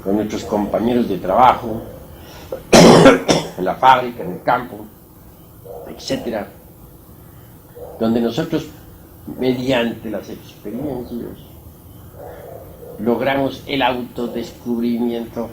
con nuestros compañeros de trabajo, en la fábrica, en el campo, etcétera, donde nosotros, mediante las experiencias, logramos el autodescubrimiento.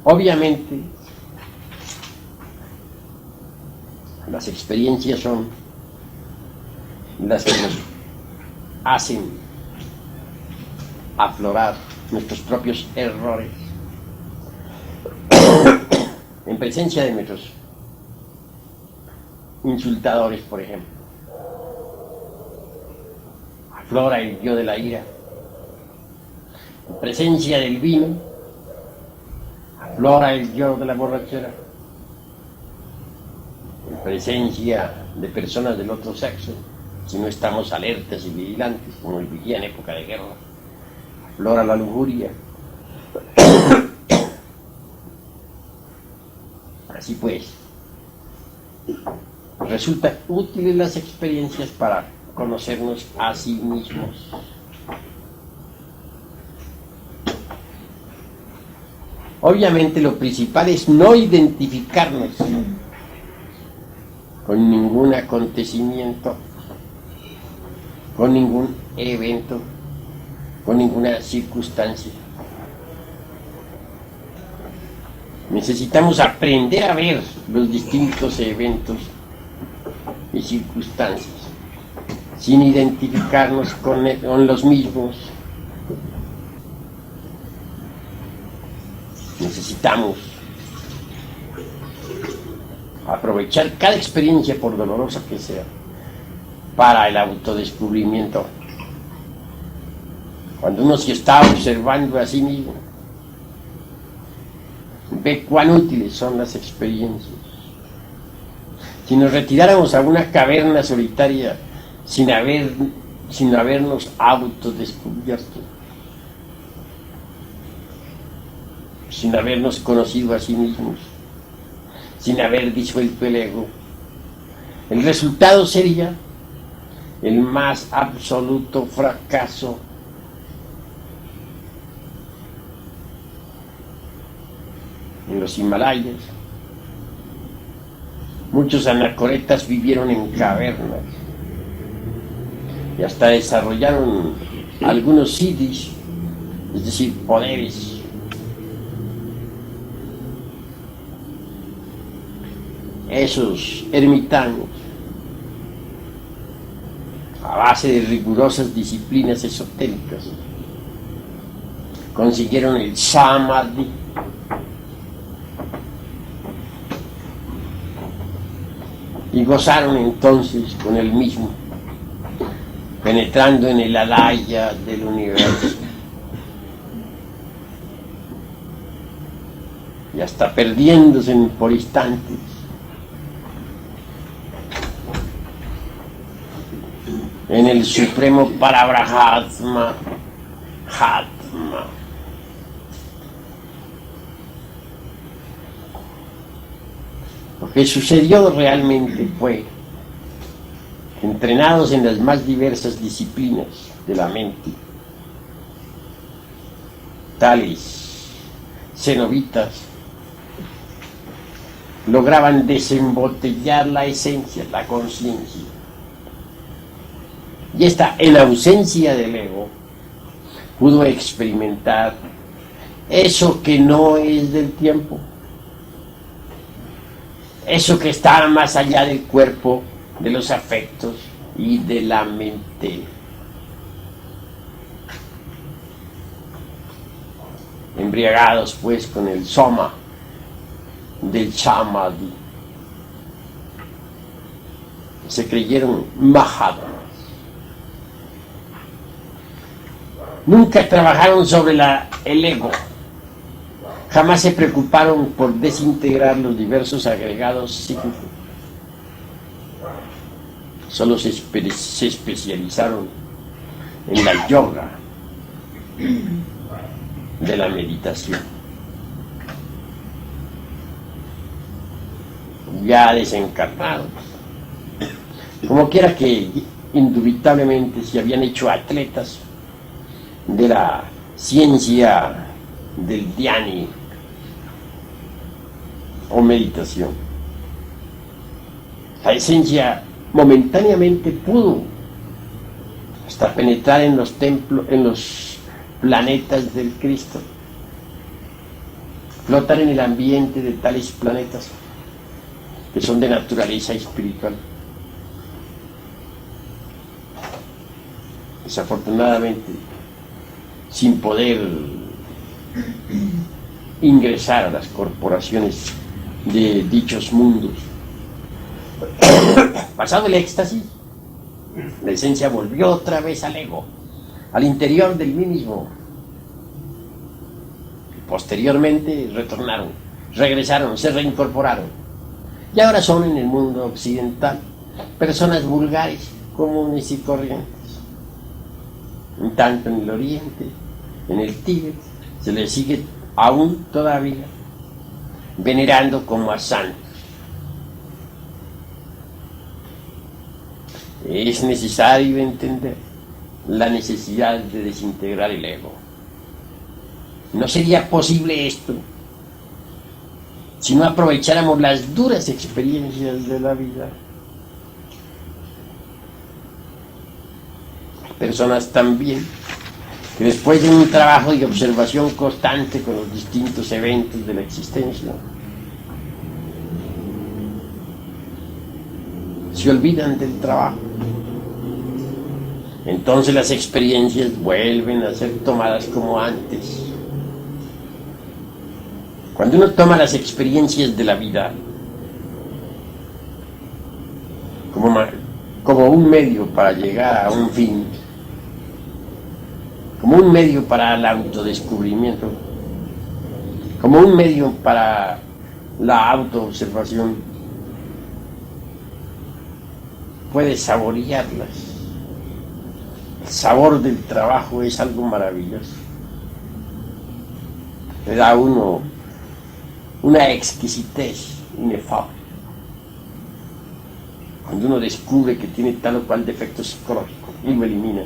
Obviamente, las experiencias son las que nos hacen aflorar nuestros propios errores en presencia de nuestros insultadores, por ejemplo. Aflora el yo de la ira. En presencia del vino, aflora el yo de la borrachera. En presencia de personas del otro sexo, si no estamos alertas y vigilantes, como el vigía en época de guerra, aflora la lujuria. Así pues, resultan útiles las experiencias para conocernos a sí mismos. Obviamente lo principal es no identificarnos con ningún acontecimiento, con ningún evento, con ninguna circunstancia. Necesitamos aprender a ver los distintos eventos y circunstancias sin identificarnos con los mismos. Necesitamos aprovechar cada experiencia, por dolorosa que sea, para el autodescubrimiento. Cuando uno se está observando a sí mismo, ve cuán útiles son las experiencias. Si nos retiráramos a una caverna solitaria sin habernos autodescubierto, sin habernos conocido a sí mismos, sin haber disuelto el ego, el resultado sería el más absoluto fracaso. En los Himalayas, muchos anacoretas vivieron en cavernas y hasta desarrollaron algunos siddhis, es decir, poderes. Esos ermitaños, a base de rigurosas disciplinas esotéricas, consiguieron el samadhi. Y gozaron entonces con el mismo, penetrando en el alaya del universo. Y hasta perdiéndose por instantes en el supremo Parabrahma, Hatma. Lo que sucedió realmente fue que, entrenados en las más diversas disciplinas de la mente, tales cenobitas lograban desembotellar la esencia, la conciencia. Y esta, en ausencia del ego, pudo experimentar eso que no es del tiempo, eso que está más allá del cuerpo, de los afectos y de la mente. Embriagados pues con el soma del samadhi, se creyeron mahatmas. Nunca trabajaron sobre el ego. Jamás se preocuparon por desintegrar los diversos agregados psíquicos. Solo se especializaron en la yoga de la meditación. Ya desencarnados, como quiera que indubitablemente se habían hecho atletas de la ciencia del dhyani o meditación. La esencia momentáneamente pudo hasta penetrar en los templos, en los planetas del Cristo, flotar en el ambiente de tales planetas que son de naturaleza espiritual. Desafortunadamente, sin poder ingresar a las corporaciones de dichos mundos. Pasado el éxtasis, la esencia volvió otra vez al ego, al interior del mí mismo. Posteriormente regresaron, se reincorporaron. Y ahora son en el mundo occidental personas vulgares, comunes y corrientes. En tanto en el Oriente, en el Tíbet, se les sigue aún todavía venerando como a santos. Es necesario entender la necesidad de desintegrar el ego. No sería posible esto si no aprovecháramos las duras experiencias de la vida. Hay personas también que después de un trabajo y observación constante con los distintos eventos de la existencia, se olvidan del trabajo. Entonces las experiencias vuelven a ser tomadas como antes. Cuando uno toma las experiencias de la vida como un medio para llegar a un fin, como un medio para el autodescubrimiento, como un medio para la autoobservación, puede saborearlas. El sabor del trabajo es algo maravilloso. Le da a uno una exquisitez inefable. Cuando uno descubre que tiene tal o cual defecto psicológico y lo elimina,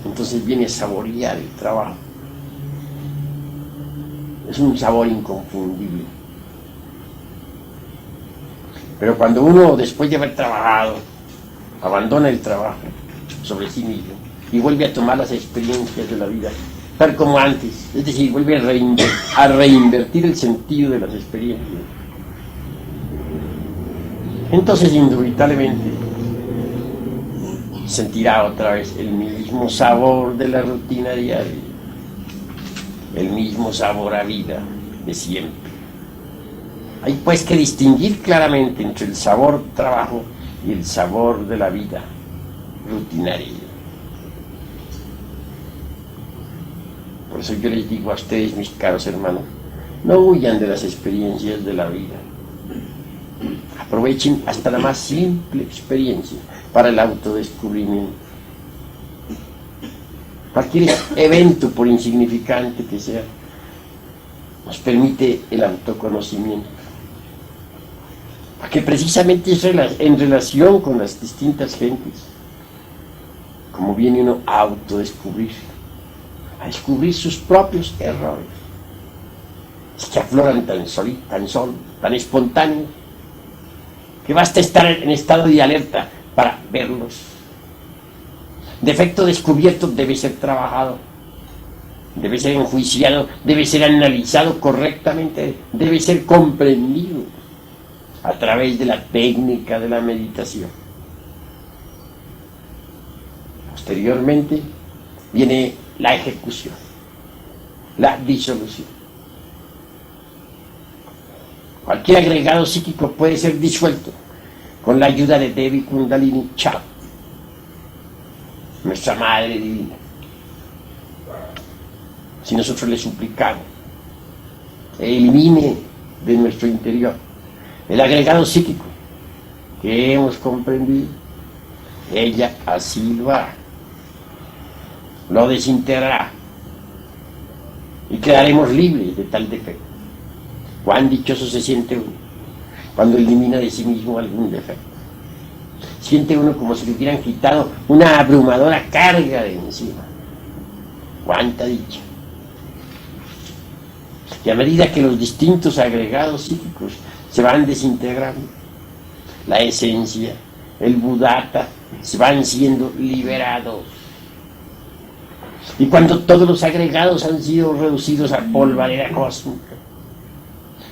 entonces viene a saborear el trabajo. Es un sabor inconfundible. Pero cuando uno, después de haber trabajado, abandona el trabajo sobre sí mismo y vuelve a tomar las experiencias de la vida tal como antes, es decir, vuelve a reinvertir el sentido de las experiencias, entonces indubitablemente sentirá otra vez el mismo sabor de la rutina diaria, el mismo sabor a vida de siempre. Hay pues que distinguir claramente entre el sabor trabajo y el sabor de la vida rutinaria. Por eso yo les digo a ustedes, mis caros hermanos, no huyan de las experiencias de la vida. Aprovechen hasta la más simple experiencia para el autodescubrimiento. Cualquier evento, por insignificante que sea, nos permite el autoconocimiento. Porque precisamente es en relación con las distintas gentes como viene uno a autodescubrirse, a descubrir sus propios errores. Es que afloran tan solo, tan espontáneos, que basta estar en estado de alerta para verlos. Defecto descubierto debe ser trabajado, debe ser enjuiciado, debe ser analizado correctamente, debe ser comprendido a través de la técnica de la meditación. Posteriormente viene la ejecución, la disolución. Cualquier agregado psíquico puede ser disuelto con la ayuda de Devi Kundalini Chakra, nuestra Madre Divina. Si nosotros le suplicamos que elimine de nuestro interior el agregado psíquico que hemos comprendido, ella así lo hará, lo desintegrará y quedaremos libres de tal defecto. Cuán dichoso se siente uno cuando elimina de sí mismo algún defecto. Siente uno como si le hubieran quitado una abrumadora carga de encima. ¡Cuánta dicha! Y a medida que los distintos agregados psíquicos se van desintegrando, la esencia, el Buddhata, se van siendo liberados. Y cuando todos los agregados han sido reducidos a polvareda cósmica,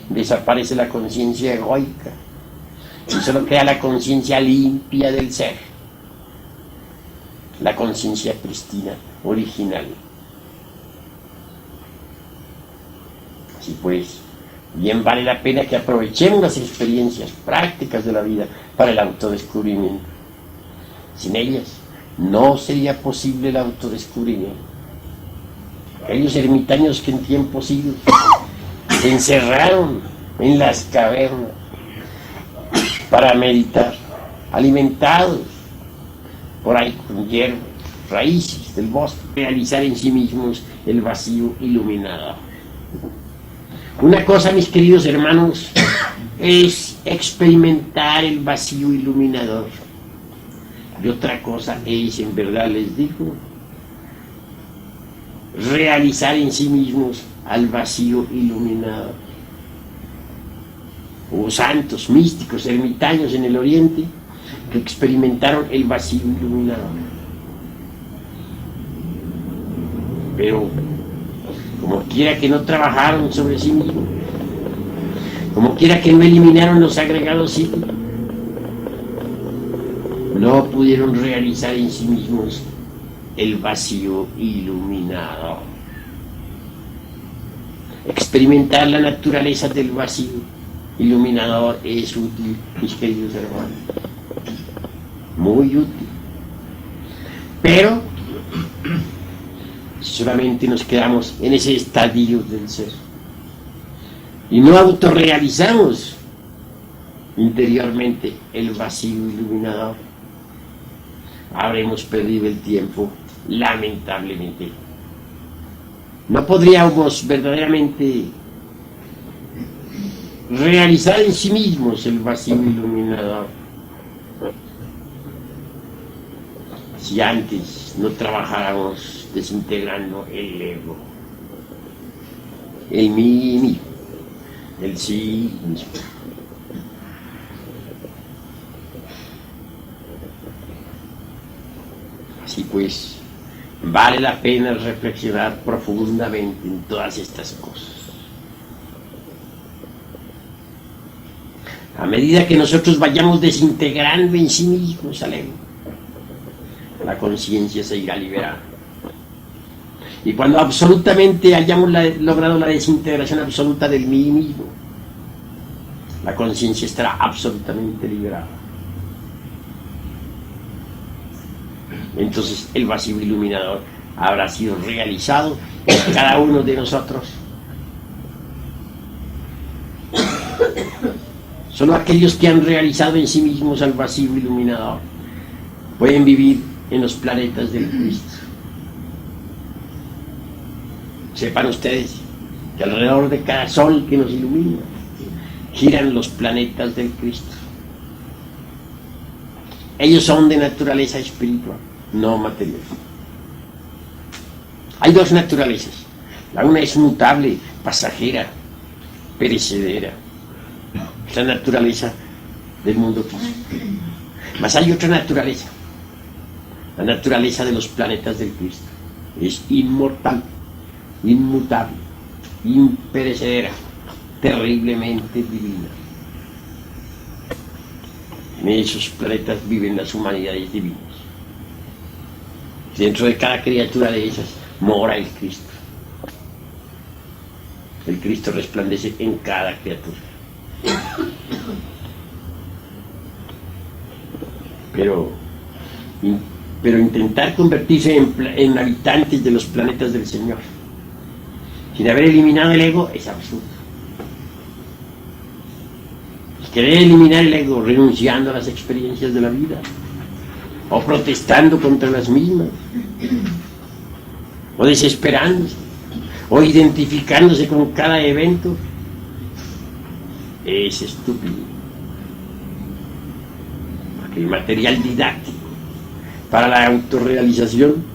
desaparece la conciencia egoica y solo queda la conciencia limpia del ser, la conciencia prístina, original. Así pues, bien vale la pena que aprovechemos las experiencias prácticas de la vida para el autodescubrimiento. Sin ellas no sería posible el autodescubrimiento. Aquellos ermitaños que en tiempos idos se encerraron en las cavernas para meditar, alimentados por ahí con hierbas, raíces del bosque, realizar en sí mismos el vacío iluminador. Una cosa, mis queridos hermanos, es experimentar el vacío iluminador. Y otra cosa es, en verdad les digo, realizar en sí mismos al vacío iluminador. Hubo santos, místicos, ermitaños en el Oriente que experimentaron el vacío iluminador. Pero como quiera que no trabajaron sobre sí mismos, como quiera que no eliminaron los agregados psíquicos, no pudieron realizar en sí mismos el vacío iluminador. Experimentar la naturaleza del vacío iluminador es útil, mis queridos hermanos, muy útil. Pero solamente nos quedamos en ese estadio del ser y no autorrealizamos interiormente el vacío iluminador, habremos perdido el tiempo, lamentablemente. No podríamos verdaderamente realizar en sí mismos el vacío iluminador si antes no trabajáramos desintegrando el ego, el mí mismo, el sí mismo. Así pues, vale la pena reflexionar profundamente en todas estas cosas. A medida que nosotros vayamos desintegrando en sí mismos al ego, la conciencia se irá liberando. Y cuando absolutamente hayamos logrado la desintegración absoluta del mí mismo, la conciencia estará absolutamente liberada. Entonces el vacío iluminador habrá sido realizado en cada uno de nosotros. Solo aquellos que han realizado en sí mismos el vacío iluminador pueden vivir en los planetas del Cristo. Sepan ustedes que alrededor de cada sol que nos ilumina giran los planetas del Cristo. Ellos son de naturaleza espiritual, no material. Hay dos naturalezas. La una es mutable, pasajera, perecedera. Es la naturaleza del mundo físico. Mas hay otra naturaleza, la naturaleza de los planetas del Cristo. Es inmortal, inmutable, imperecedera, terriblemente divina. En esos planetas viven las humanidades divinas. Dentro de cada criatura de esas mora el Cristo. El Cristo resplandece en cada criatura. Pero intentar convertirse en habitantes de los planetas del Señor sin haber eliminado el ego es absurdo. Querer eliminar el ego renunciando a las experiencias de la vida o protestando contra las mismas o desesperándose o identificándose con cada evento es estúpido. el material didáctico para la autorrealización